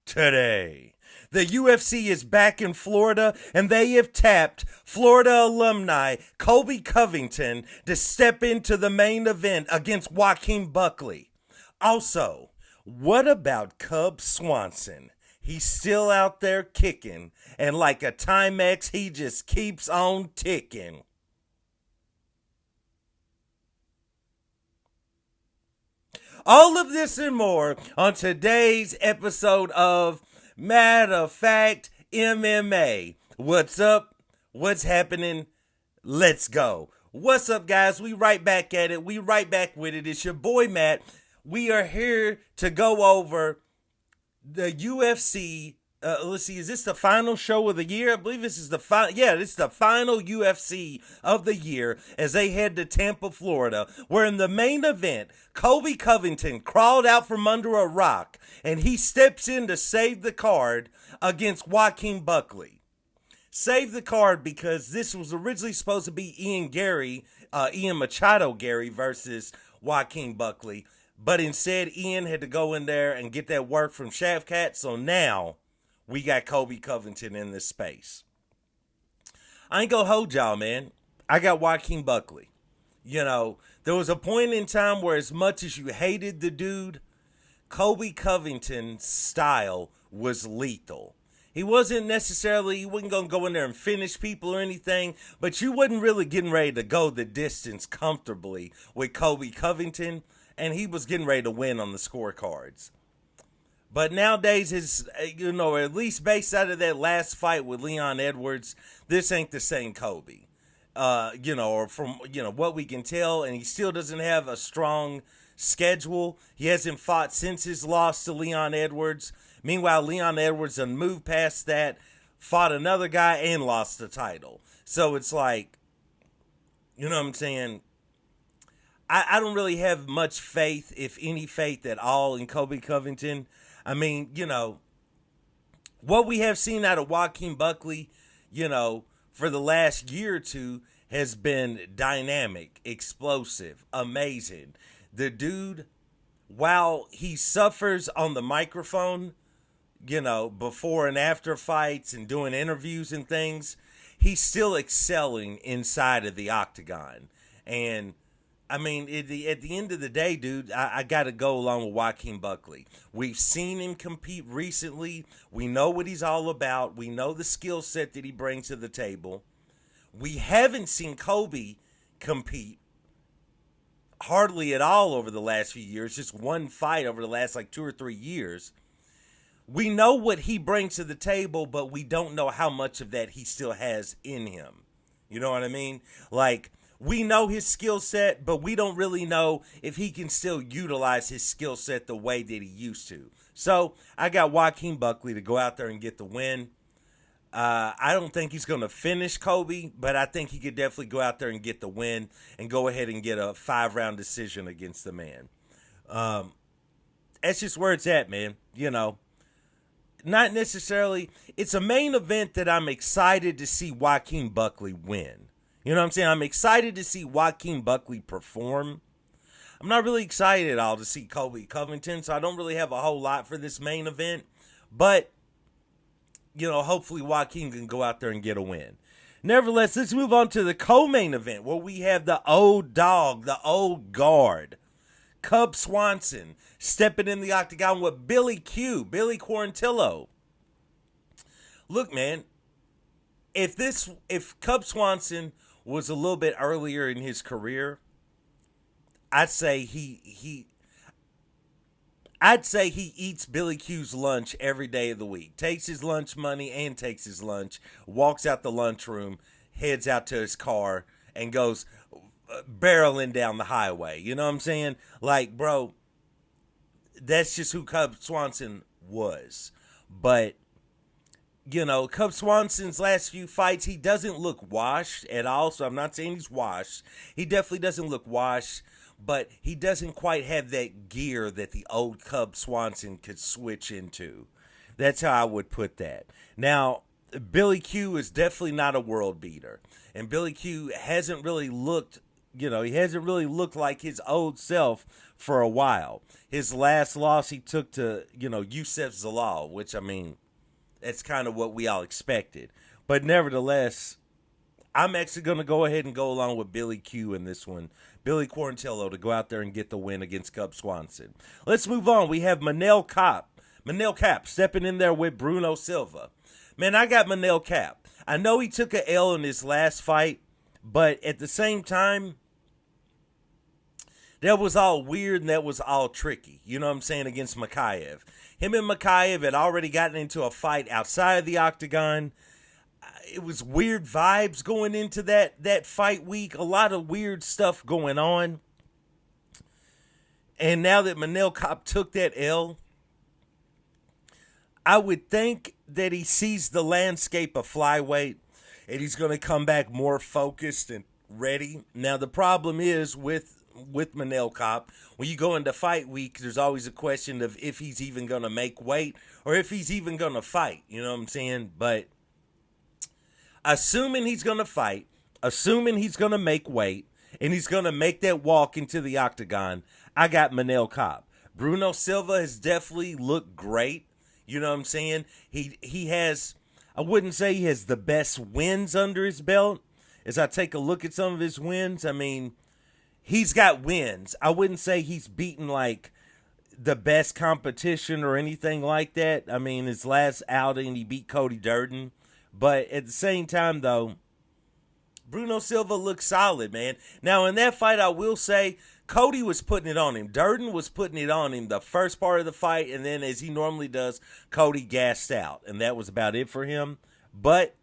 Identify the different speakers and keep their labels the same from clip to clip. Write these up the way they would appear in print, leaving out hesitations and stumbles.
Speaker 1: today. The UFC is back in Florida, and they have tapped Florida alumni Colby Covington to step into the main event against Joaquin Buckley. Also, what about Cub Swanson? He's still out there kicking, and like a Timex, he just keeps on ticking. All of this and more on today's episode of Matter of Fact MMA. What's up? What's happening? Let's go. What's up, guys? We right back at it. We right back with it. It's your boy, Matt. We are here to go over the UFC. Let's see, is this the final show of the year? I believe this is the final. Yeah, this is the final UFC of the year as they head to Tampa, Florida, where in the main event, Colby Covington crawled out from under a rock and he steps in to save the card against Joaquin Buckley. Save the card because this was originally supposed to be Ian Machado Gary versus Joaquin Buckley, but instead Ian had to go in there and get that work from Shavkat, so now we got Colby Covington in this space. I ain't gonna hold y'all, man. I got Joaquin Buckley. You know, there was a point in time where as much as you hated the dude, Colby Covington's style was lethal. He wasn't gonna go in there and finish people or anything, but you wasn't really getting ready to go the distance comfortably with Colby Covington, and he was getting ready to win on the scorecards. But nowadays, at least based out of that last fight with Leon Edwards, this ain't the same Kobe. Or from, what we can tell, and he still doesn't have a strong schedule. He hasn't fought since his loss to Leon Edwards. Meanwhile, Leon Edwards done moved past that, fought another guy, and lost the title. So it's like, you know what I'm saying? I don't really have much faith, if any faith at all, in Colby Covington. I mean, what we have seen out of Joaquin Buckley, for the last year or two has been dynamic, explosive, amazing. The dude, while he suffers on the microphone, before and after fights and doing interviews and things, he's still excelling inside of the octagon. And I mean, at the end of the day, dude, I got to go along with Joaquin Buckley. We've seen him compete recently. We know what he's all about. We know the skill set that he brings to the table. We haven't seen Colby compete hardly at all over the last few years. Just one fight over the last 2 or 3 years. We know what he brings to the table, but we don't know how much of that he still has in him. You know what I mean? We know his skill set, but we don't really know if he can still utilize his skill set the way that he used to. So I got Joaquin Buckley to go out there and get the win. I don't think he's going to finish Colby, but I think he could definitely go out there and get the win and go ahead and get a 5-round decision against the man. That's just where it's at, man. Not necessarily. It's a main event that I'm excited to see Joaquin Buckley win. You know what I'm saying? I'm excited to see Joaquin Buckley perform. I'm not really excited at all to see Colby Covington, so I don't really have a whole lot for this main event. But, hopefully Joaquin can go out there and get a win. Nevertheless, let's move on to the co-main event where we have the old dog, the old guard, Cub Swanson, stepping in the octagon with Billy Quarantillo. Look, man, if Cub Swanson was a little bit earlier in his career, I'd say he eats Billy Q's lunch every day of the week. Takes his lunch money and takes his lunch, walks out the lunchroom, heads out to his car, and goes barreling down the highway. You know what I'm saying? Bro, that's just who Cub Swanson was. But Cub Swanson's last few fights, he doesn't look washed at all. So I'm not saying he's washed. He definitely doesn't look washed, but he doesn't quite have that gear that the old Cub Swanson could switch into. That's how I would put that. Now, Billy Q is definitely not a world beater. And Billy Q hasn't really looked, he hasn't really looked like his old self for a while. His last loss he took to, Youssef Zalal, which, I mean, that's kind of what we all expected. But nevertheless, I'm actually going to go ahead and go along with Billy Q in this one. Billy Quarantillo to go out there and get the win against Cub Swanson. Let's move on. We have Manel Kape stepping in there with Bruno Silva. Man, I got Manel Kape. I know he took a L in his last fight, but at the same time, that was all weird and that was all tricky. You know what I'm saying? Against Makayev. Him and Makayev had already gotten into a fight outside of the octagon. It was weird vibes going into that fight week. A lot of weird stuff going on. And now that Manel Kape took that L, I would think that he sees the landscape of flyweight and he's going to come back more focused and ready. Now, the problem is with Manel Kape, when you go into fight week, there's always a question of if he's even going to make weight or if he's even going to fight. You know what I'm saying? But assuming he's going to fight, assuming he's going to make weight, and he's going to make that walk into the octagon, I got Manel Kape. Bruno Silva has definitely looked great. You know what I'm saying? He has, I wouldn't say he has the best wins under his belt. As I take a look at some of his wins, I mean, he's got wins. I wouldn't say he's beaten like the best competition or anything like that. I mean, his last outing, he beat Cody Durden. But at the same time, though, Bruno Silva looks solid, man. Now, in that fight, I will say, Cody was putting it on him. Durden was putting it on him the first part of the fight, and then as he normally does, Cody gassed out. And that was about it for him. But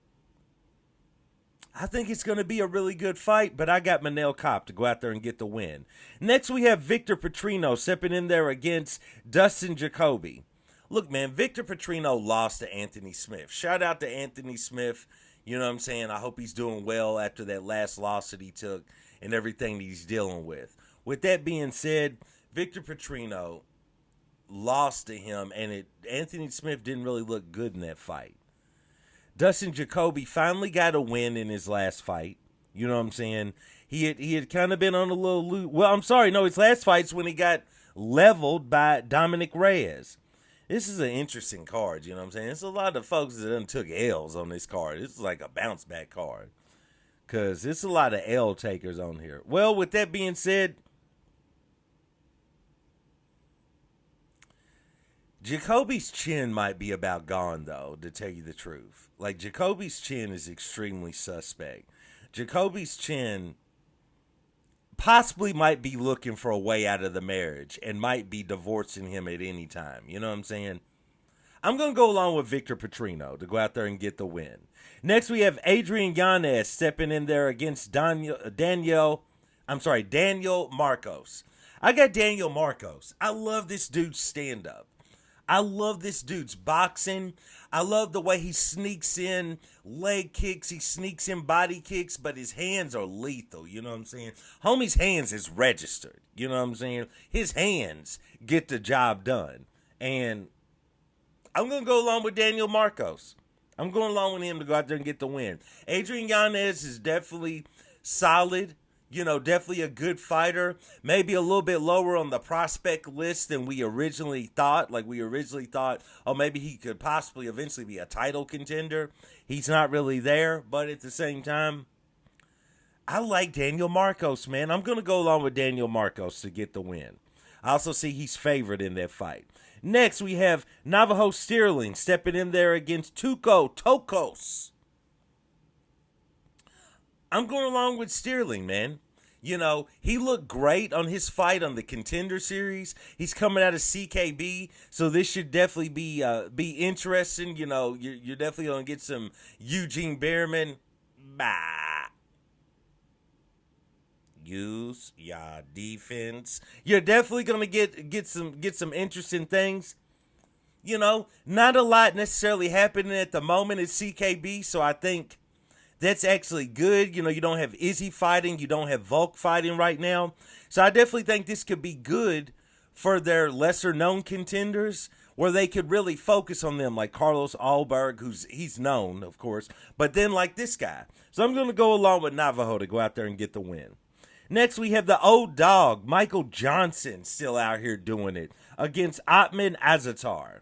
Speaker 1: I think it's going to be a really good fight, but I got Manel Kape to go out there and get the win. Next, we have Victor Petrino stepping in there against Dustin Jacoby. Look, man, Victor Petrino lost to Anthony Smith. Shout out to Anthony Smith. You know what I'm saying? I hope he's doing well after that last loss that he took and everything that he's dealing with. With that being said, Victor Petrino lost to him, and Anthony Smith didn't really look good in that fight. Dustin Jacoby finally got a win in his last fight. You know what I'm saying? He had kind of been on a little loose. Well, I'm sorry, no, his last fight's when he got leveled by Dominic Reyes. This is an interesting card, you know what I'm saying? There's a lot of folks that done took L's on this card. This is like a bounce back card. Because there's a lot of L takers on here. Well, with that being said, Jacoby's chin might be about gone, though, to tell you the truth. Like, Jacoby's chin is extremely suspect. Jacoby's chin possibly might be looking for a way out of the marriage and might be divorcing him at any time. You know what I'm saying? I'm going to go along with Victor Petrino to go out there and get the win. Next, we have Adrian Yanez stepping in there against Daniel Marcos. I got Daniel Marcos. I love this dude's stand-up. I love this dude's boxing. I love the way he sneaks in leg kicks. He sneaks in body kicks, but his hands are lethal. You know what I'm saying? Homie's hands is registered. You know what I'm saying? His hands get the job done. And I'm going to go along with Daniel Marcos. I'm going along with him to go out there and get the win. Adrian Yanez is definitely solid. You know, definitely a good fighter. Maybe a little bit lower on the prospect list than we originally thought. Like, we originally thought, oh, maybe he could possibly eventually be a title contender. He's not really there. But at the same time, I like Daniel Marcos, man. I'm going to go along with Daniel Marcos to get the win. I also see he's favored in that fight. Next, we have Navajo Sterling stepping in there against Tuco Tokos. I'm going along with Sterling, man. You know, he looked great on his fight on the Contender Series. He's coming out of CKB, so this should definitely be interesting. You know, you're definitely going to get some Eugene Behrman. Bah. Use your defense. You're definitely going to get some interesting things. You know, not a lot necessarily happening at the moment at CKB, so I think that's actually good. You know, you don't have Izzy fighting. You don't have Volk fighting right now. So I definitely think this could be good for their lesser-known contenders where they could really focus on them, like Carlos Alberg, he's known, of course, but then like this guy. So I'm going to go along with Navajo to go out there and get the win. Next, we have the old dog, Michael Johnson, still out here doing it against Otman Azatar.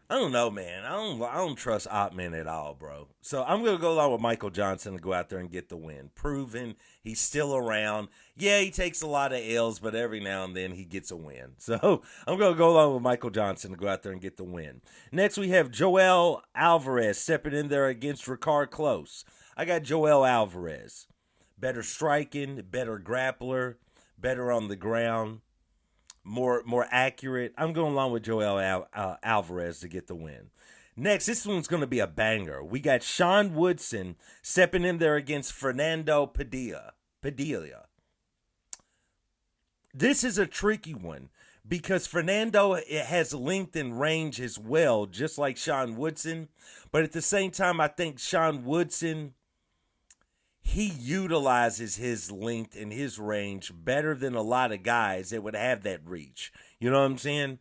Speaker 1: I don't know, man. I don't trust Otman at all, bro. So I'm gonna go along with Michael Johnson and go out there and get the win. Proven he's still around. Yeah, he takes a lot of L's, but every now and then he gets a win. So I'm gonna go along with Michael Johnson to go out there and get the win. Next we have Joel Alvarez stepping in there against Ricard Close. I got Joel Alvarez. Better striking, better grappler, better on the ground. More accurate. I'm going along with Joel Alvarez to get the win. Next, this one's going to be a banger. We got Sean Woodson stepping in there against Fernando Padilla. This is a tricky one because Fernando has length and range as well, just like Sean Woodson. But at the same time, I think Sean Woodson, he utilizes his length and his range better than a lot of guys that would have that reach. You know what I'm saying?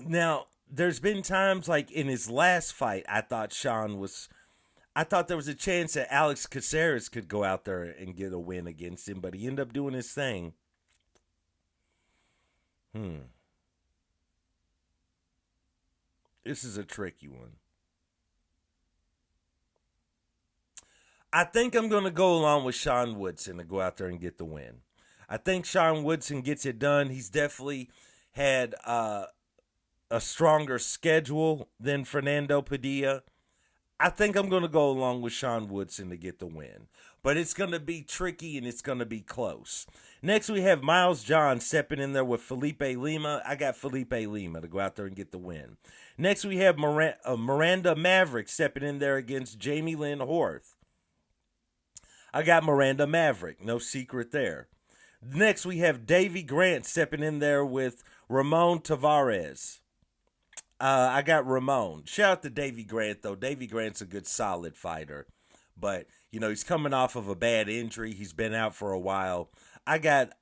Speaker 1: Now, there's been times like in his last fight, I thought there was a chance that Alex Caceres could go out there and get a win against him, but he ended up doing his thing. This is a tricky one. I think I'm going to go along with Sean Woodson to go out there and get the win. I think Sean Woodson gets it done. He's definitely had a stronger schedule than Fernando Padilla. I think I'm going to go along with Sean Woodson to get the win. But it's going to be tricky and it's going to be close. Next, we have Miles John stepping in there with Felipe Lima. I got Felipe Lima to go out there and get the win. Next, we have Miranda Maverick stepping in there against Jamie Lynn Horth. I got Miranda Maverick. No secret there. Next, we have Davy Grant stepping in there with Ramon Tavares. I got Ramon. Shout out to Davy Grant, though. Davy Grant's a good, solid fighter. But, you know, he's coming off of a bad injury. He's been out for a while. I got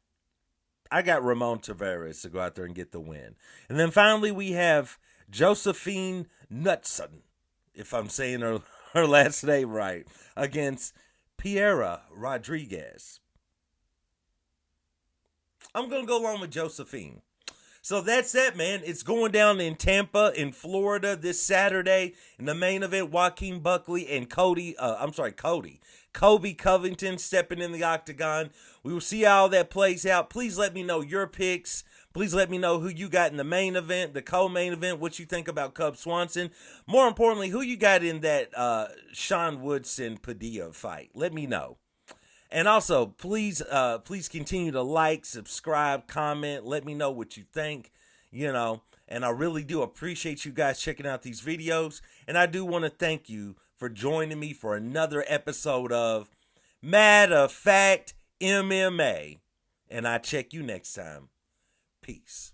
Speaker 1: Ramon Tavares to go out there and get the win. And then finally, we have Josephine Knutson, if I'm saying her last name right, against Piera Rodriguez. I'm going to go along with Josephine. So that's it, man. It's going down in Tampa, in Florida this Saturday. In the main event, Joaquin Buckley and Colby Covington stepping in the octagon. We will see how that plays out. Please let me know your picks. Please let me know who you got in the main event, the co-main event, what you think about Cub Swanson. More importantly, who you got in that Sean Woodson-Padilla fight. Let me know. And also, please continue to like, subscribe, comment. Let me know what you think, you know. And I really do appreciate you guys checking out these videos. And I do want to thank you for joining me for another episode of Matter of Fact MMA. And I'll check you next time. Peace.